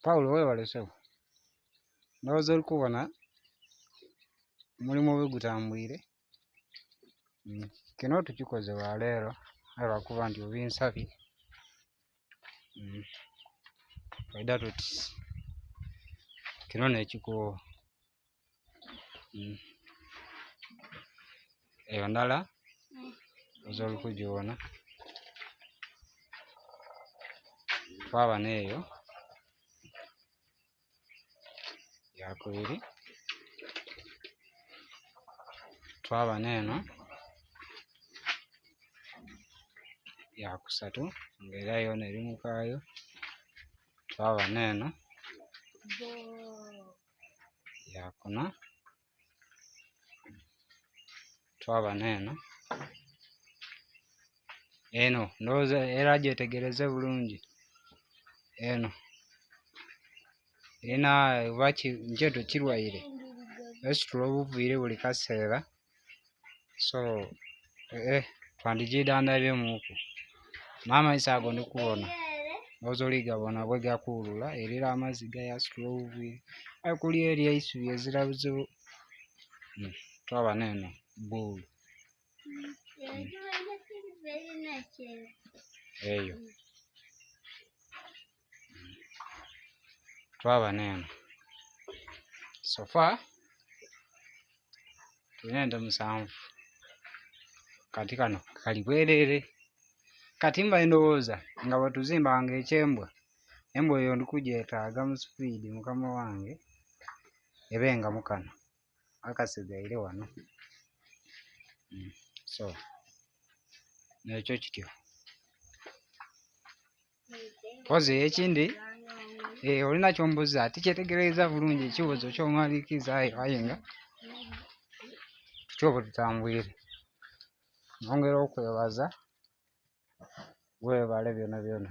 Paulo weewale ssebo. Ndowooza oli kubona mulimu bwe gutambwire. Kino tukikoze lwaleero lwakuba nti obinsabye. Faida tuti kino n'ekikuwo. Eyo ndala oza oli kugiwona. Twaba n'eyo yakubiri, twaba n'eno yakusatu ng'era yoona eri mu kaayo, twaba n'eno yakuna, twaba n'eno. Eno ndowooza era gyetegereze bulungi. Eno erina oba nkyeto kirwaire esitula obuviire buli kaseera, so twandigidandabyemu n'amaiso ago ndikubona ndowooza oli gabona bwe gakuulula erira amazzi gayasitula obuviire aye kuli eri eisubi ezira buzibu. Twaba n'eno bbuulu eyo, twaba n'eno. Sofa tulina ente 7 kati kano kali bwereere. Kati mba ndowooza nga bwe tuzimbanga ekyembwa, embwa eyo ndikugyetaaga mu sipiidi mukama wange ebenga mu kano akasigaire wano. So nekyo kityo. Pozi ekindi olina kyombuza ati kyetegereza bulungi ekibuuzo ky'omaliikiriza aye nga tutyo bwe tutambwire. Nongera okwebaza, weebale byona byona.